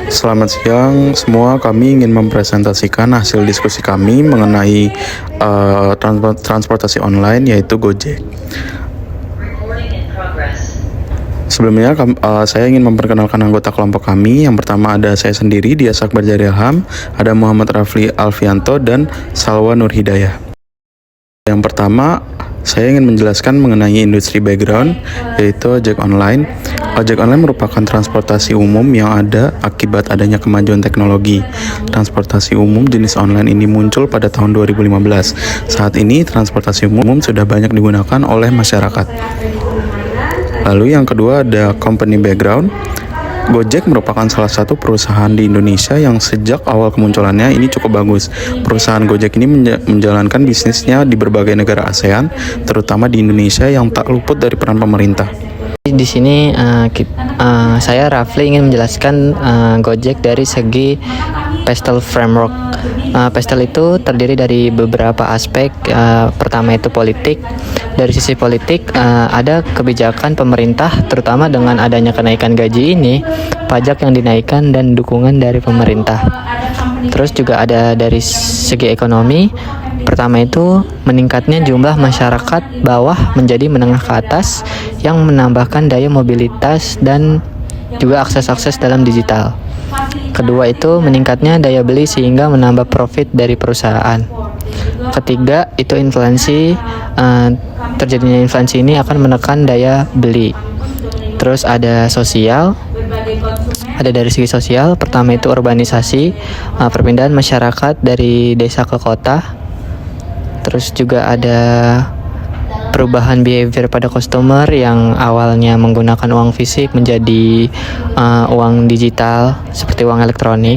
Selamat siang semua, kami ingin mempresentasikan hasil diskusi kami mengenai transportasi online yaitu Gojek. Sebelumnya saya ingin memperkenalkan anggota kelompok kami. Yang pertama ada saya sendiri, Dias Akbar Jarilham, ada Muhammad Rafli Alfianto, dan Salwa Nur Hidayah. Yang pertama, saya ingin menjelaskan mengenai industri background, yaitu ojek online. Ojek online merupakan transportasi umum yang ada akibat adanya kemajuan teknologi. Transportasi umum jenis online ini muncul pada tahun 2015. Saat ini, transportasi umum sudah banyak digunakan oleh masyarakat. Lalu yang kedua ada company background. Gojek merupakan salah satu perusahaan di Indonesia yang sejak awal kemunculannya ini cukup bagus. Perusahaan Gojek ini menjalankan bisnisnya di berbagai negara ASEAN, terutama di Indonesia yang tak luput dari peran pemerintah. Di sini saya Rafli ingin menjelaskan Gojek dari segi Pestel Framework. Pestel itu terdiri dari beberapa aspek. Pertama itu politik. Dari sisi politik ada kebijakan pemerintah, terutama dengan adanya kenaikan gaji ini, pajak yang dinaikkan dan dukungan dari pemerintah. Terus juga ada dari segi ekonomi. Pertama itu meningkatnya jumlah masyarakat bawah menjadi menengah ke atas yang menambahkan daya mobilitas dan juga akses-akses dalam digital. Kedua itu meningkatnya daya beli sehingga menambah profit dari perusahaan. Ketiga itu inflasi, terjadinya inflasi ini akan menekan daya beli. Terus ada sosial. Ada dari segi sosial, pertama itu urbanisasi, perpindahan masyarakat dari desa ke kota. Terus juga ada perubahan behavior pada customer yang awalnya menggunakan uang fisik menjadi uang digital seperti uang elektronik.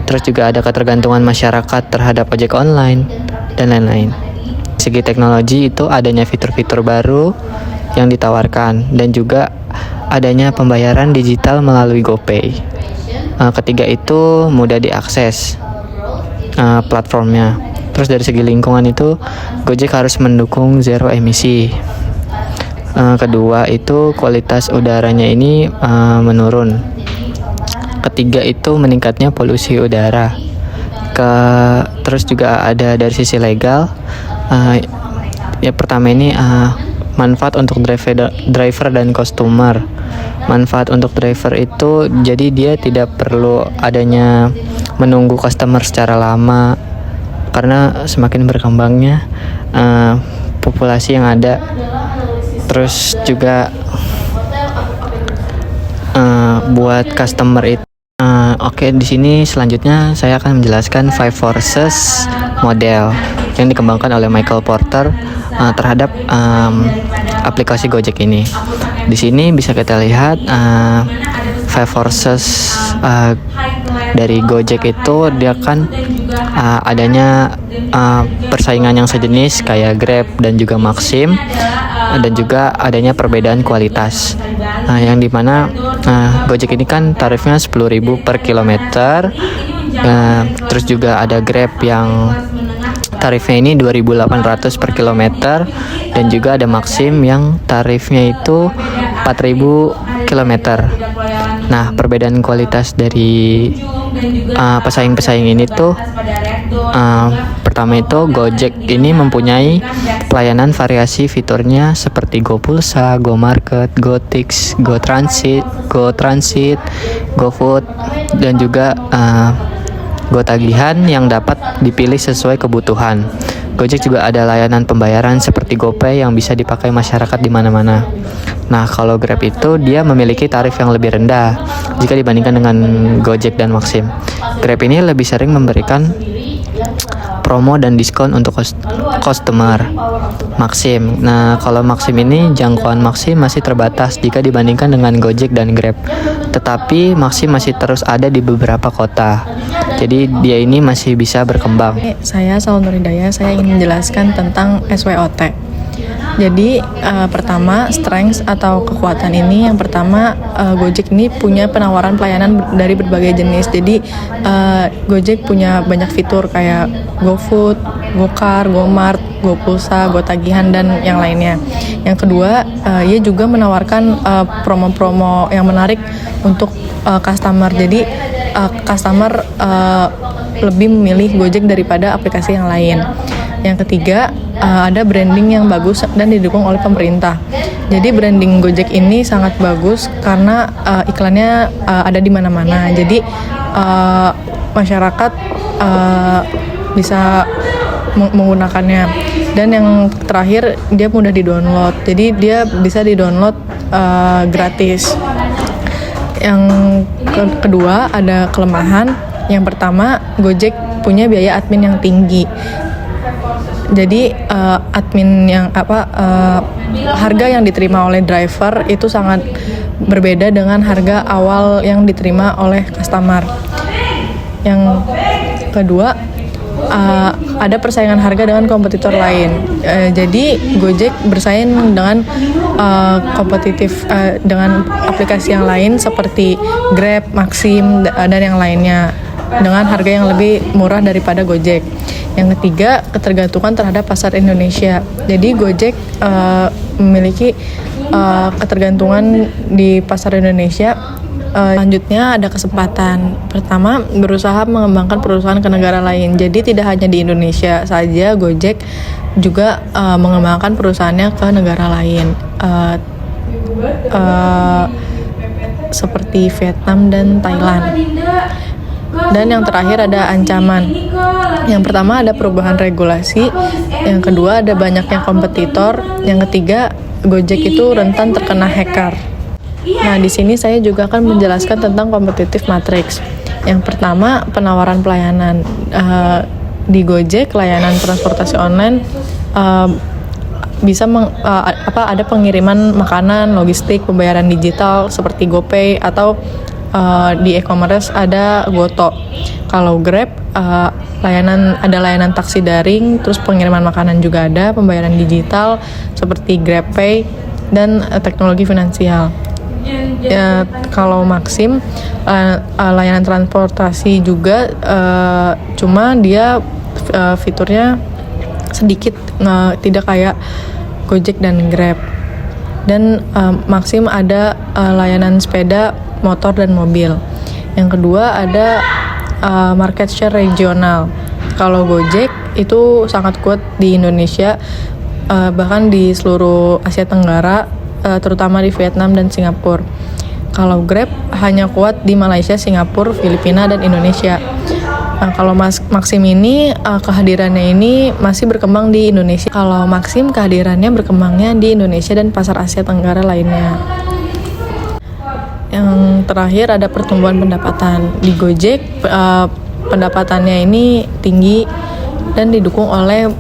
Terus juga ada ketergantungan masyarakat terhadap ojek online dan lain-lain. Segi teknologi itu adanya fitur-fitur baru yang ditawarkan dan juga adanya pembayaran digital melalui GoPay. Ketiga itu mudah diakses platformnya. Terus dari segi lingkungan itu Gojek harus mendukung zero emisi. Kedua itu kualitas udaranya ini menurun. Ketiga itu meningkatnya polusi udara. Terus juga ada dari sisi legal. Ya pertama ini manfaat untuk driver dan customer. Manfaat untuk driver itu jadi dia tidak perlu adanya menunggu customer secara lama karena semakin berkembangnya populasi yang ada. Terus juga buat customer itu Oke, di sini selanjutnya saya akan menjelaskan Five Forces model yang dikembangkan oleh Michael Porter terhadap aplikasi Gojek ini. Di sini bisa kita lihat Five Forces dari Gojek itu dia kan adanya persaingan yang sejenis kayak Grab dan juga Maxim, dan juga adanya perbedaan kualitas. Yang dimana Gojek ini kan tarifnya 10.000 per kilometer. Terus juga ada Grab yang tarifnya ini 2.800 per kilometer, dan juga ada Maxim yang tarifnya itu 4.000 kilometer. Nah, perbedaan kualitas dari pesaing-pesaing ini tuh pertama itu Gojek ini mempunyai pelayanan variasi fiturnya seperti GoPulsa, GoMarket, GoTix, GoTransit, GoFood, dan juga GoTagihan yang dapat dipilih sesuai kebutuhan. Gojek juga ada layanan pembayaran seperti GoPay yang bisa dipakai masyarakat di mana-mana. Nah, kalau Grab itu dia memiliki tarif yang lebih rendah jika dibandingkan dengan Gojek dan Maxim. Grab ini lebih sering memberikan promo dan diskon untuk customer. Maxim. Nah, kalau Maxim ini jangkauan Maxim masih terbatas jika dibandingkan dengan Gojek dan Grab. Tetapi Maxim masih terus ada di beberapa kota. Jadi dia ini masih bisa berkembang. Saya Salwa Nur Hidayah, saya ingin menjelaskan tentang SWOT. Jadi pertama, strengths atau kekuatan ini, yang pertama Gojek ini punya penawaran pelayanan dari berbagai jenis. Jadi Gojek punya banyak fitur kayak GoFood, GoCar, GoMart, GoPulsa, GoTagihan, dan yang lainnya. Yang kedua, ia juga menawarkan promo-promo yang menarik untuk customer. Jadi customer lebih memilih Gojek daripada aplikasi yang lain. Yang ketiga, ada branding yang bagus dan didukung oleh pemerintah. Jadi branding Gojek ini sangat bagus karena iklannya ada di mana-mana. Jadi masyarakat bisa menggunakannya. Dan yang terakhir, dia mudah di-download. Jadi dia bisa di-download gratis. Yang kedua, ada kelemahan. Yang pertama, Gojek punya biaya admin yang tinggi. Jadi admin yang harga yang diterima oleh driver itu sangat berbeda dengan harga awal yang diterima oleh customer. Yang kedua, ada persaingan harga dengan kompetitor lain. Jadi Gojek bersaing dengan kompetitif dengan aplikasi yang lain seperti Grab, Maxim, dan yang lainnya dengan harga yang lebih murah daripada Gojek. Yang ketiga, ketergantungan terhadap pasar Indonesia. Jadi Gojek memiliki ketergantungan di pasar Indonesia. Selanjutnya ada kesempatan. Pertama, berusaha mengembangkan perusahaan ke negara lain. Jadi tidak hanya di Indonesia saja, Gojek juga mengembangkan perusahaannya ke negara lain, seperti Vietnam dan Thailand. Dan yang terakhir ada ancaman. Yang pertama ada perubahan regulasi, yang kedua ada banyaknya kompetitor, yang ketiga Gojek itu rentan terkena hacker. Nah, di sini saya juga akan menjelaskan tentang competitive matrix. Yang pertama, penawaran pelayanan. Di Gojek, layanan transportasi online bisa ada pengiriman makanan, logistik, pembayaran digital seperti GoPay atau di e-commerce ada Goto. Kalau Grab ada layanan taksi daring, terus pengiriman makanan juga ada, pembayaran digital seperti GrabPay dan teknologi finansial. Kalau Maxim layanan transportasi juga, cuma dia fiturnya sedikit tidak kayak Gojek dan Grab. Dan Maxim ada layanan sepeda, motor dan mobil. Yang kedua ada market share regional. Kalau Gojek itu sangat kuat di Indonesia, bahkan di seluruh Asia Tenggara, terutama di Vietnam dan Singapura. Kalau Grab hanya kuat di Malaysia, Singapura, Filipina dan Indonesia. Kalau Maxim ini kehadirannya ini masih berkembang di Indonesia. Kalau Maxim kehadirannya berkembangnya di Indonesia dan pasar Asia Tenggara lainnya. Yang terakhir ada pertumbuhan pendapatan. Di Gojek pendapatannya ini tinggi dan didukung oleh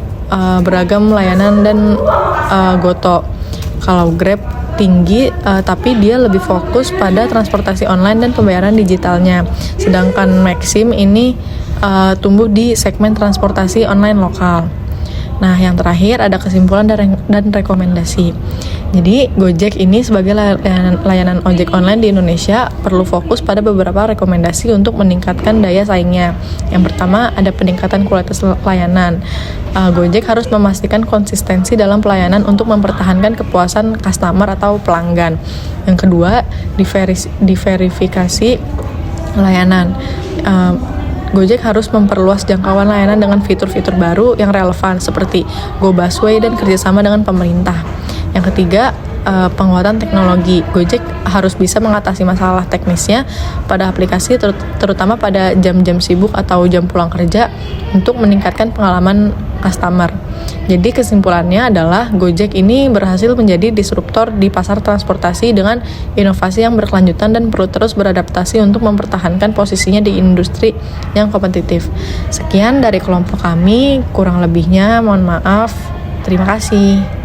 beragam layanan dan Goto. Kalau Grab tinggi, tapi dia lebih fokus pada transportasi online dan pembayaran digitalnya. Sedangkan Maxim ini tumbuh di segmen transportasi online lokal. Nah, yang terakhir ada kesimpulan dan rekomendasi. Jadi, Gojek ini sebagai layanan ojek online di Indonesia perlu fokus pada beberapa rekomendasi untuk meningkatkan daya saingnya. Yang pertama, ada peningkatan kualitas layanan. Gojek harus memastikan konsistensi dalam pelayanan untuk mempertahankan kepuasan customer atau pelanggan. Yang kedua, diverifikasi layanan. Gojek harus memperluas jangkauan layanan dengan fitur-fitur baru yang relevan seperti Go Busway dan kerjasama dengan pemerintah. Yang ketiga, penguatan teknologi. Gojek harus bisa mengatasi masalah teknisnya pada aplikasi, terutama pada jam-jam sibuk atau jam pulang kerja untuk meningkatkan pengalaman customer. Jadi kesimpulannya adalah Gojek ini berhasil menjadi disruptor di pasar transportasi dengan inovasi yang berkelanjutan dan perlu terus beradaptasi untuk mempertahankan posisinya di industri yang kompetitif. Sekian dari kelompok kami, kurang lebihnya mohon maaf. Terima kasih.